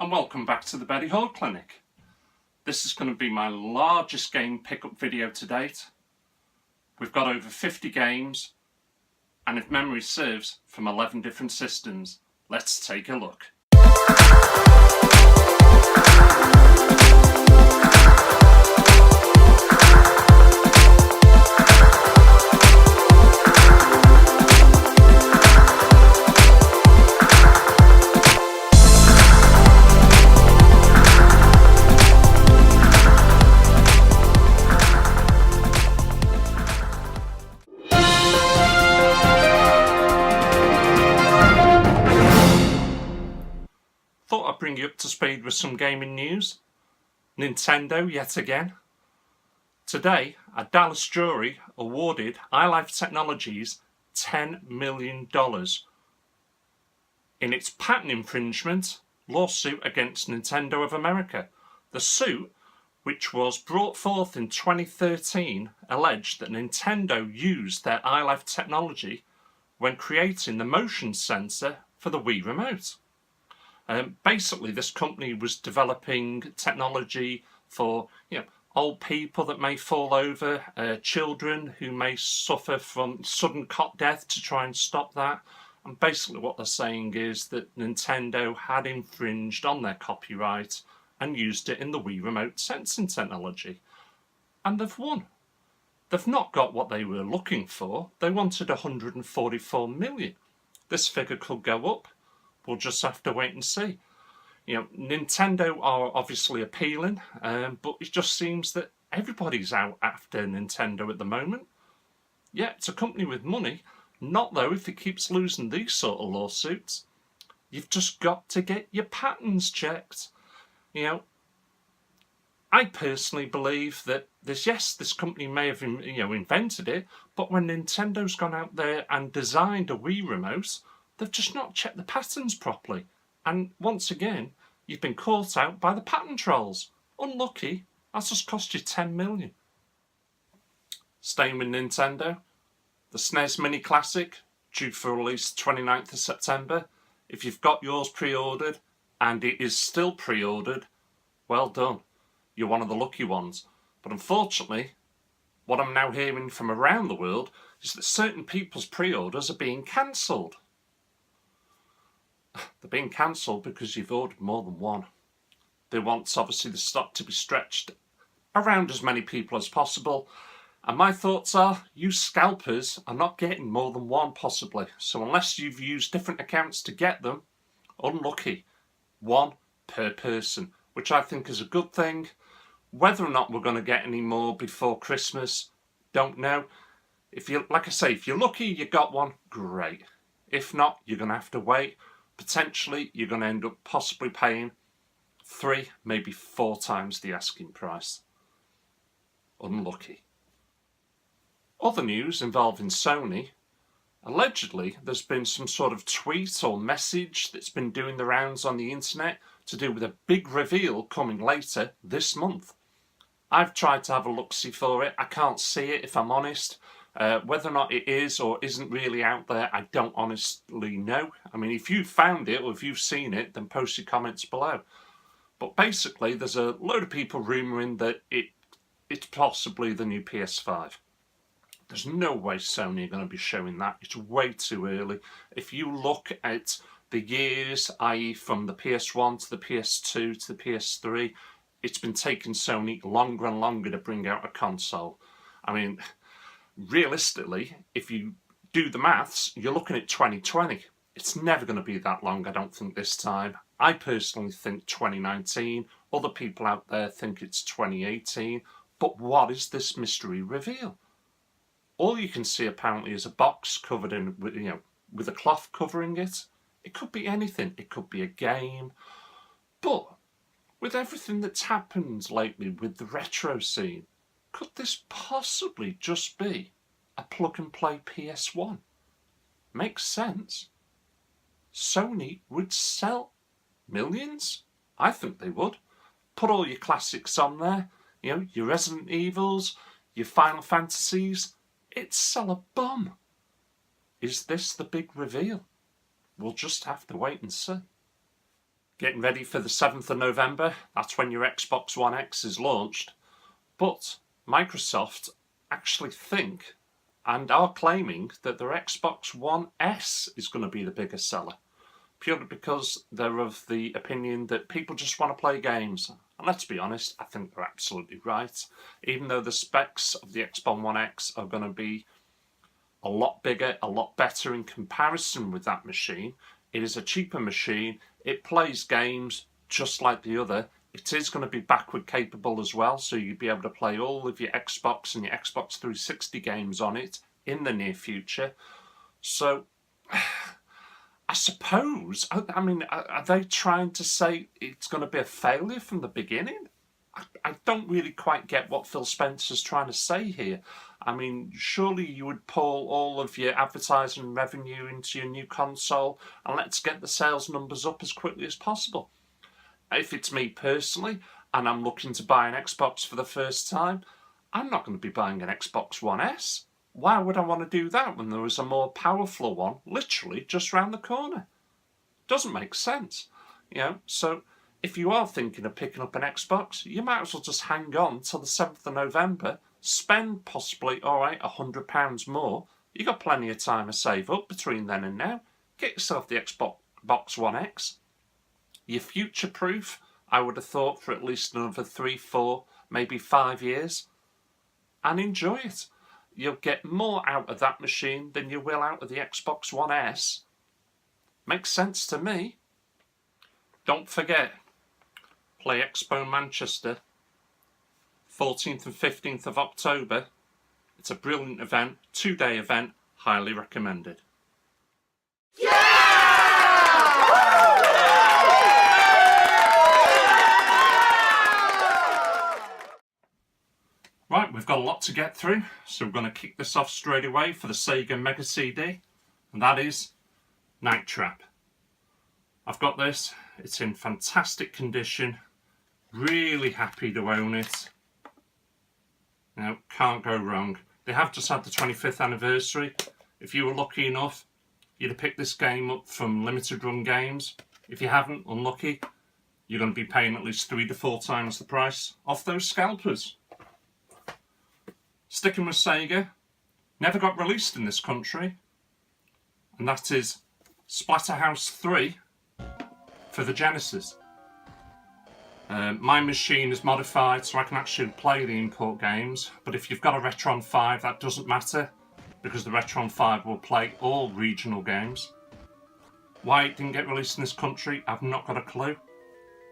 and welcome back to the Betty Hall Clinic. This is going to be my largest game pickup video to date. We've got over 50 games, and if memory serves, from 11 different systems. Let's take a look. Thought I'd bring you up to speed with some gaming news. Nintendo yet again. Today, a Dallas jury awarded iLife Technologies $10 million in its patent infringement lawsuit against Nintendo of America. The suit, which was brought forth in 2013, alleged that Nintendo used their iLife technology when creating the motion sensor for the Wii Remote. Basically, this company was developing technology for old people that may fall over, children who may suffer from sudden cot death, to try and stop that. And basically what they're saying is that Nintendo had infringed on their copyright and used it in the Wii Remote sensing technology. And they've won. They've not got what they were looking for. They wanted 144 million. This figure could go up. We'll just have to wait and see. Nintendo are obviously appealing, but it just seems that everybody's out after Nintendo at the moment. Yeah, it's a company with money. Not though if it keeps losing these sort of lawsuits. You've just got to get your patents checked. I personally believe that this company may have invented it, but when Nintendo's gone out there and designed a Wii Remote, they've just not checked the patents properly. And once again, you've been caught out by the patent trolls. Unlucky, that's just cost you 10 million. Staying with Nintendo, the SNES Mini Classic, due for release 29th of September. If you've got yours pre-ordered, and it is still pre-ordered, well done. You're one of the lucky ones. But unfortunately, what I'm now hearing from around the world is that certain people's pre-orders are being cancelled. They're being cancelled because you've ordered more than one. They want, obviously, the stock to be stretched around as many people as possible. And my thoughts are, you scalpers are not getting more than one, possibly. So unless you've used different accounts to get them, unlucky. One per person, which I think is a good thing. Whether or not we're going to get any more before Christmas, don't know. Like I say, if you're lucky you got one, great. If not, you're going to have to wait. Potentially, you're going to end up possibly paying 3, maybe 4 times the asking price. Unlucky. Other news involving Sony. Allegedly, there's been some sort of tweet or message that's been doing the rounds on the internet to do with a big reveal coming later this month. I've tried to have a look-see for it. I can't see it, if I'm honest. Whether or not it is or isn't really out there, I don't honestly know. I mean, if you've found it or if you've seen it, then post your comments below. But basically, there's a load of people rumouring that it's possibly the new PS5. There's no way Sony are going to be showing that. It's way too early. If you look at the years, i.e. from the PS1 to the PS2 to the PS3, it's been taking Sony longer and longer to bring out a console. I mean, realistically, if you do the maths, you're looking at 2020. It's never going to be that long, I don't think, this time. I personally think 2019. Other people out there think it's 2018. But what is this mystery reveal? All you can see apparently is a box covered in, with a cloth covering it. It could be anything. It could be a game. But with everything that's happened lately with the retro scene, could this possibly just be a plug-and-play PS1? Makes sense. Sony would sell millions? I think they would. Put all your classics on there, your Resident Evils, your Final Fantasies. It'd sell a bomb. Is this the big reveal? We'll just have to wait and see. getting ready for the 7th of November. That's when your Xbox One X is launched. But Microsoft actually think and are claiming that their Xbox One S is going to be the biggest seller. Purely because they're of the opinion that people just want to play games. And let's be honest, I think they're absolutely right. Even though the specs of the Xbox One X are going to be a lot bigger, a lot better in comparison with that machine, it is a cheaper machine. It plays games just like the other. It is going to be backward capable as well, so you'll be able to play all of your Xbox and your Xbox 360 games on it in the near future. So I suppose, I mean, are they trying to say it's going to be a failure from the beginning? I don't really quite get what Phil Spencer's trying to say here. I mean, surely you would pull all of your advertising revenue into your new console and let's get the sales numbers up as quickly as possible. If it's me personally and I'm looking to buy an Xbox for the first time, I'm not going to be buying an Xbox One S. Why would I want to do that when there is a more powerful one literally just round the corner? Doesn't make sense. So if you are thinking of picking up an Xbox, you might as well just hang on till the 7th of November, spend possibly, £100 more. You've got plenty of time to save up between then and now. Get yourself the Xbox One X. You're future-proof, I would have thought, for at least another 3, 4, maybe 5 years. And enjoy it. You'll get more out of that machine than you will out of the Xbox One S. Makes sense to me. Don't forget, Play Expo Manchester, 14th and 15th of October. It's a brilliant event, 2-day event, highly recommended. Right, we've got a lot to get through, so we're going to kick this off straight away for the Sega Mega CD, and that is Night Trap. I've got this, it's in fantastic condition, really happy to own it. Now, can't go wrong. They have just had the 25th anniversary. If you were lucky enough, you'd have picked this game up from Limited Run Games. If you haven't, unlucky, you're going to be paying at least 3 to 4 times the price off those scalpers. Sticking with Sega, never got released in this country, and that is Splatterhouse 3 for the Genesis. My machine is modified so I can actually play the import games, but if you've got a Retron 5 that doesn't matter, because the Retron 5 will play all regional games. Why it didn't get released in this country, I've not got a clue.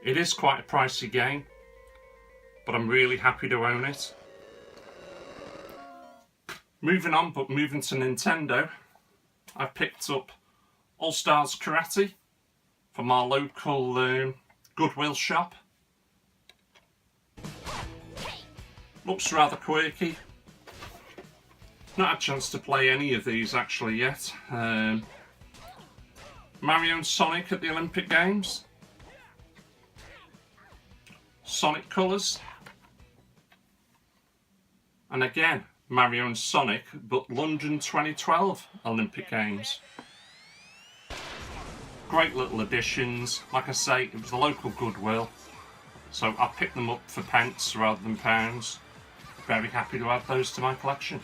It is quite a pricey game, but I'm really happy to own it. Moving to Nintendo, I picked up All Stars Karate from our local Goodwill shop. Looks rather quirky. Not had a chance to play any of these actually yet. Mario and Sonic at the Olympic Games. Sonic Colours. And again, Mario and Sonic, but London 2012 Olympic Games. Great little additions. Like I say, it was the local Goodwill, so I picked them up for pence rather than pounds. Very happy to add those to my collection.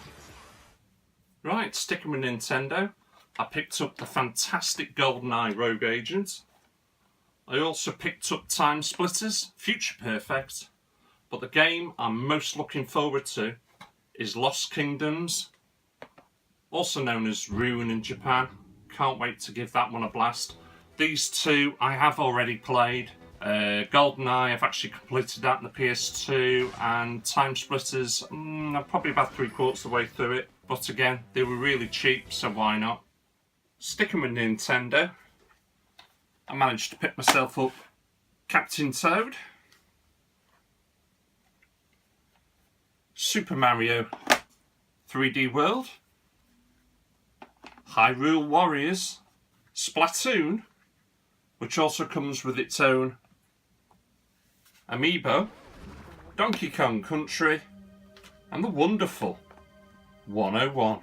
Right, sticking with Nintendo, I picked up the fantastic GoldenEye Rogue Agent. I also picked up Time Splitters, Future Perfect, but the game I'm most looking forward to is Lost Kingdoms, also known as Ruin in Japan. Can't wait to give that one a blast. These two I have already played. GoldenEye, I've actually completed that in the PS2, and Time Splitters, I'm probably about 3/4 of the way through it. But again, they were really cheap, so why not? Sticking with Nintendo, I managed to pick myself up Captain Toad, Super Mario 3D World, Hyrule Warriors, Splatoon, which also comes with its own amiibo, Donkey Kong Country, and the wonderful 101.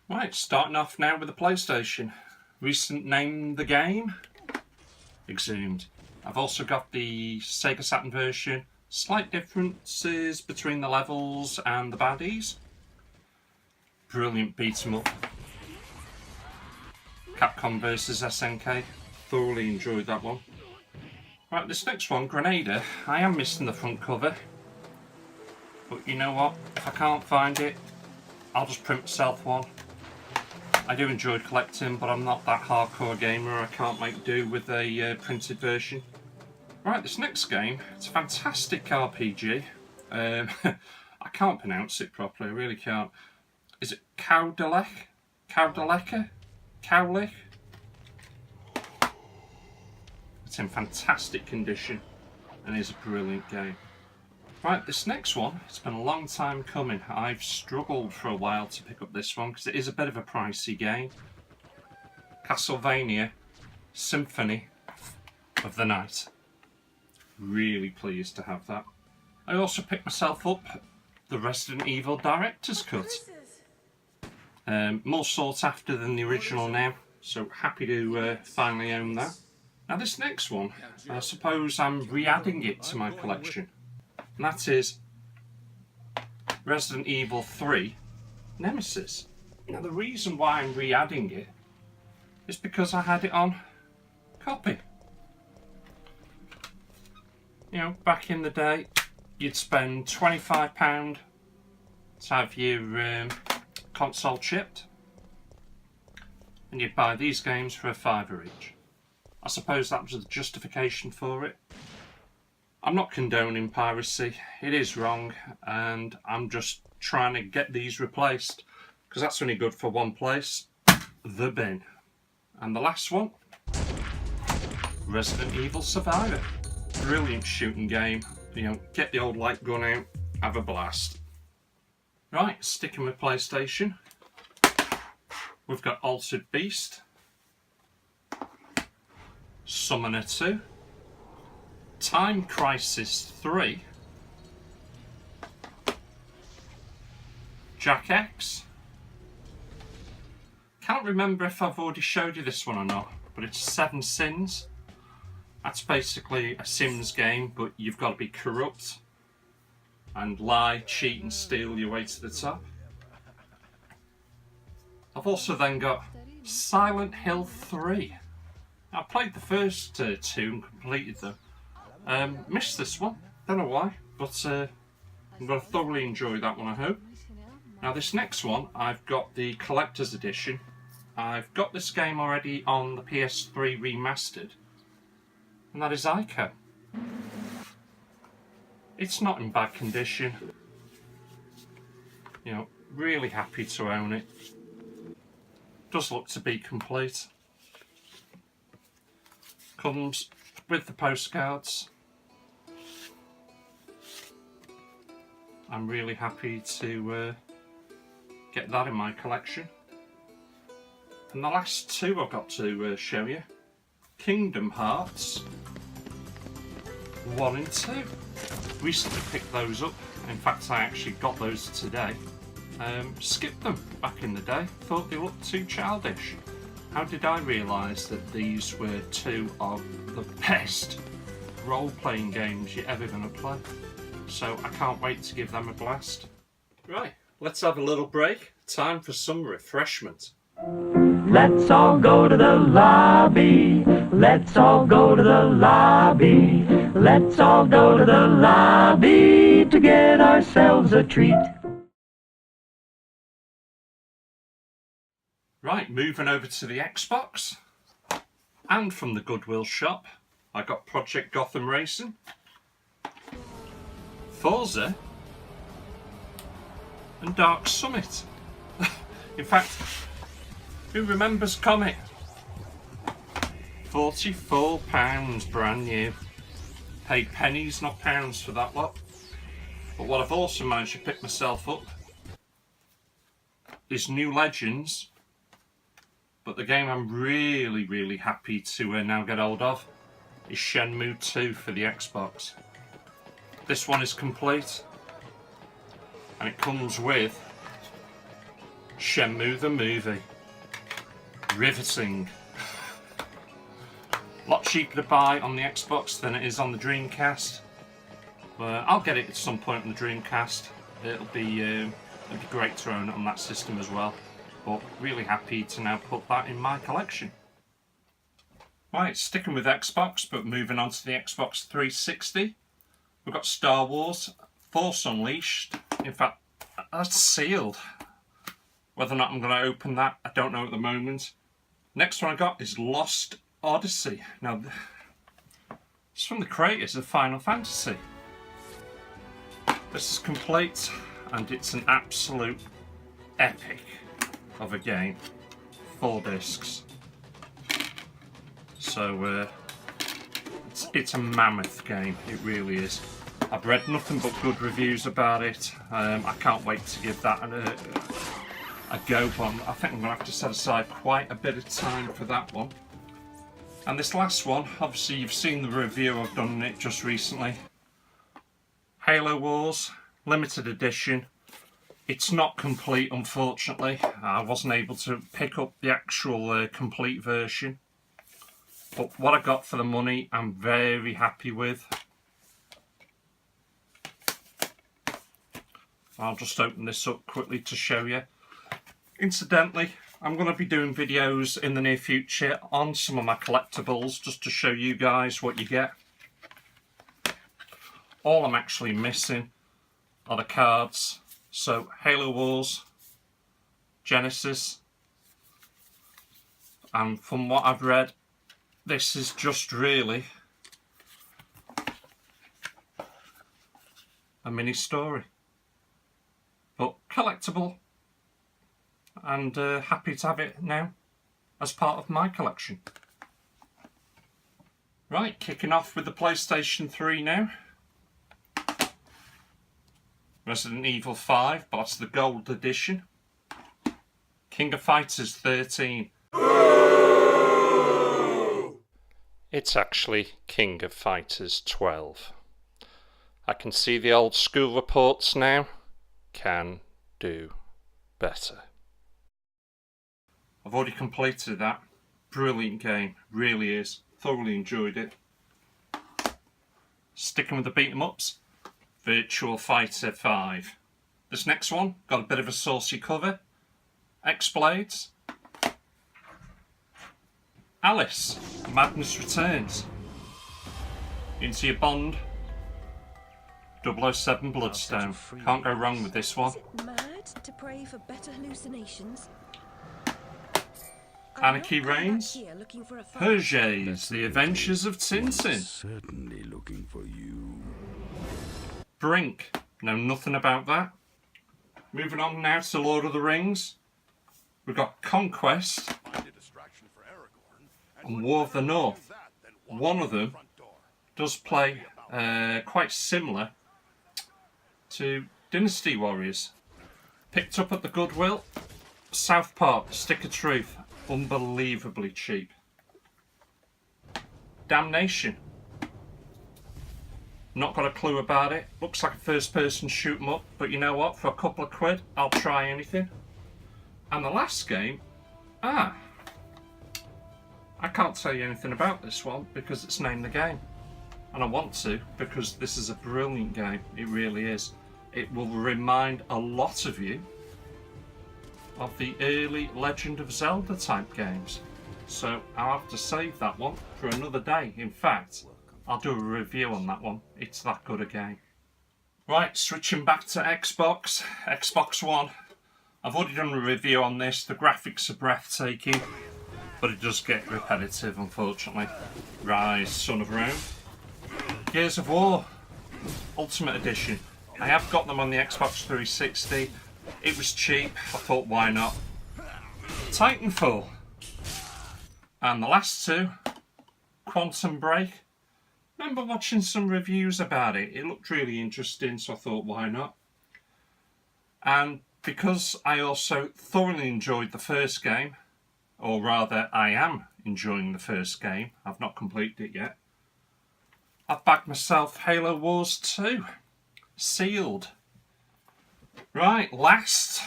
Right, starting off now with the PlayStation. Recent name the game. Exhumed. I've also got the Sega Saturn version. Slight differences between the levels and the baddies. Brilliant beat 'em up. Capcom vs SNK. Thoroughly enjoyed that one. Right, this next one, Grenada. I am missing the front cover. But you know what? If I can't find it, I'll just print myself one. I do enjoy collecting, but I'm not that hardcore gamer. I can't make do with a printed version. Right, this next game, it's a fantastic RPG. I can't pronounce it properly, I really can't. Is it Cowdalek? Cowdaleka? Cowlick? It's in fantastic condition and is a brilliant game. Right, this next one, it's been a long time coming. I've struggled for a while to pick up this one because it is a bit of a pricey game. Castlevania Symphony of the Night. Really pleased to have that. I also picked myself up the Resident Evil Director's Cut. More sought after than the original now, so happy to finally own that. Now this next one, I suppose I'm re-adding it to my collection. And that is Resident Evil 3 Nemesis. Now the reason why I'm re-adding it is because I had it on copy. You know, back in the day, you'd spend £25 to have your console chipped, and you'd buy these games for £5 each. I suppose that was the justification for it. I'm not condoning piracy, it is wrong, and I'm just trying to get these replaced, because that's only good for one place, the bin. And the last one, Resident Evil Survivor. Brilliant shooting game, you know, get the old light gun out, have a blast. Right, sticking with PlayStation, we've got Altered Beast, Summoner 2, Time Crisis 3, Jack X. Can't remember if I've already showed you this one or not, but it's Seven Sins. That's basically a Sims game, but you've got to be corrupt and lie, cheat and steal your way to the top. I've also then got Silent Hill 3. I played the first two and completed them. Missed this one, don't know why, but I'm going to thoroughly enjoy that one, I hope. Now this next one, I've got the Collector's Edition. I've got this game already on the PS3 Remastered, and that is Ico. It's not in bad condition. You know, really happy to own it. Does look to be complete. Comes with the postcards. I'm really happy to get that in my collection. And the last two I've got to show you. Kingdom Hearts 1 and 2. Recently picked those up. In fact, I actually got those today. Skipped them back in the day. Thought they looked too childish. How did I realise that these were two of the best role-playing games you're ever going to play? So I can't wait to give them a blast. Right, let's have a little break. Time for some refreshment. Let's all go to the lobby. Let's all go to the lobby. Let's all go to the lobby to get ourselves a treat. Right, moving over to the Xbox. And from the Goodwill shop, I got Project Gotham Racing, Forza, and Dark Summit. In fact, who remembers Comet? £44 brand new. Paid pennies, not pounds for that lot. But what I've also managed to pick myself up is New Legends. But the game I'm really happy to now get hold of is Shenmue 2 for the Xbox. This one is complete, and it comes with Shenmue the movie. Riveting. Lots cheaper to buy on the Xbox than it is on the Dreamcast. But I'll get it at some point on the Dreamcast. It'll be great to own it on that system as well. But really happy to now put that in my collection. Right, sticking with Xbox, but moving on to the Xbox 360. We've got Star Wars, Force Unleashed. In fact, that's sealed. Whether or not I'm going to open that, I don't know at the moment. Next one I got is Lost Odyssey. Now, it's from the creators of Final Fantasy. This is complete, and it's an absolute epic of a game. 4 discs. So it's a mammoth game, it really is. I've read nothing but good reviews about it. I can't wait to give that a go, but I think I'm going to have to set aside quite a bit of time for that one. And this last one, obviously you've seen the review I've done on it just recently. Halo Wars, limited edition. It's not complete, unfortunately. I wasn't able to pick up the actual complete version. But what I got for the money, I'm very happy with. I'll just open this up quickly to show you. Incidentally, I'm going to be doing videos in the near future on some of my collectibles, just to show you guys what you get. All I'm actually missing are the cards. So, Halo Wars, Genesis, and from what I've read, this is just really a mini story. But collectible, and happy to have it now as part of my collection. Right, kicking off with the PlayStation 3 now. Resident Evil 5, but that's the gold edition. King of Fighters 13. It's actually King of Fighters 12. I can see the old school reports now. Can do better. I've already completed that. Brilliant game, really is. Thoroughly enjoyed it. Sticking with the beat 'em ups. Virtual Fighter 5. This next one got a bit of a saucy cover. X-Blades. Alice, Madness Returns. Into your Bond. 007 Bloodstone. Can't go wrong with this one. Is it mad to pray for better hallucinations? Anarchy Reigns. Hergés, The Adventures of Tintin. Certainly looking for you. Brink. Know nothing about that. Moving on now to Lord of the Rings. We've got Conquest and War of the North. One of them does play quite similar to Dynasty Warriors. Picked up at the Goodwill. South Park, Stick of Truth. Unbelievably cheap. Damnation. Not got a clue about it. Looks like a first person shoot 'em up, but you know what? For a couple of quid, I'll try anything. And the last game, I can't tell you anything about this one because it's named the game. And I want to because this is a brilliant game. It really is. It will remind a lot of you of the early Legend of Zelda type games. So I'll have to save that one for another day. In fact, I'll do a review on that one. It's that good a game. Right, switching back to Xbox. Xbox One. I've already done a review on this. The graphics are breathtaking, but it does get repetitive, unfortunately. Rise, Son of Rome. Gears of War Ultimate Edition. I have got them on the Xbox 360. It was cheap. I thought, why not? Titanfall. And the last two, Quantum Break. Remember watching some reviews about it. It looked really interesting, so I thought, why not? And because I also thoroughly enjoyed the first game, or rather, I am enjoying the first game. I've not completed it yet. I've backed myself Halo Wars 2. Sealed. Right, last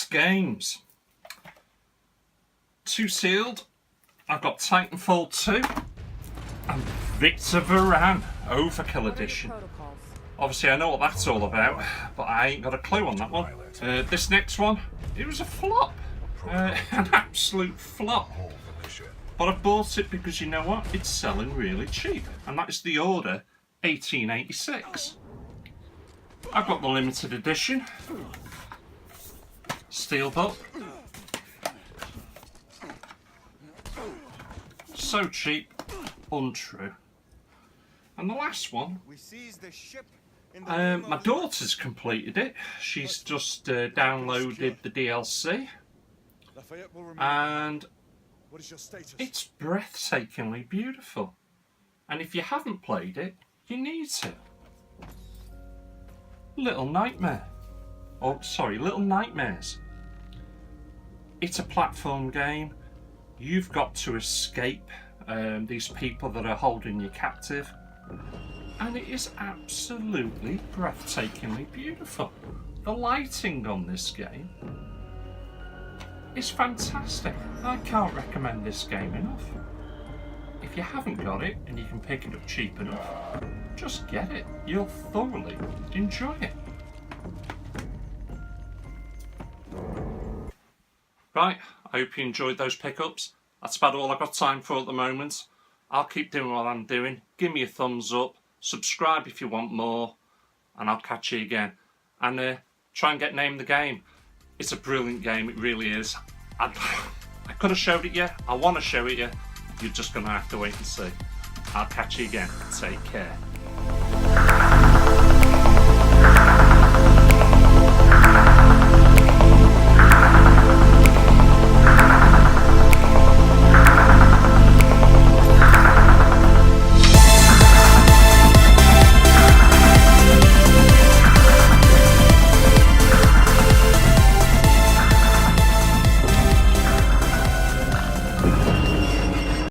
games. 2 sealed. I've got Titanfall 2 Victor Varane, Overkill Edition. Obviously I know what that's all about, but I ain't got a clue on that one. This next one, it was a flop. An absolute flop. But I bought it because you know what? It's selling really cheap. And that is the Order 1886. I've got the limited edition. Steelbook. So cheap, untrue. And the last one, my daughter's completed it. She's just downloaded the DLC. And it's breathtakingly beautiful. And if you haven't played it, you need to. Little Nightmare. Oh, sorry, Little Nightmares. It's a platform game. You've got to escape these people that are holding you captive. And it is absolutely breathtakingly beautiful. The lighting on this game is fantastic. I can't recommend this game enough. If you haven't got it and you can pick it up cheap enough, just get it. You'll thoroughly enjoy it. Right, I hope you enjoyed those pickups. That's about all I've got time for at the moment. I'll keep doing what I'm doing. Give me a thumbs up, subscribe if you want more, and I'll catch you again. And try and get Name the Game. It's a brilliant game, it really is. I could have showed it you, I want to show it you. You're just going to have to wait and see. I'll catch you again. Take care.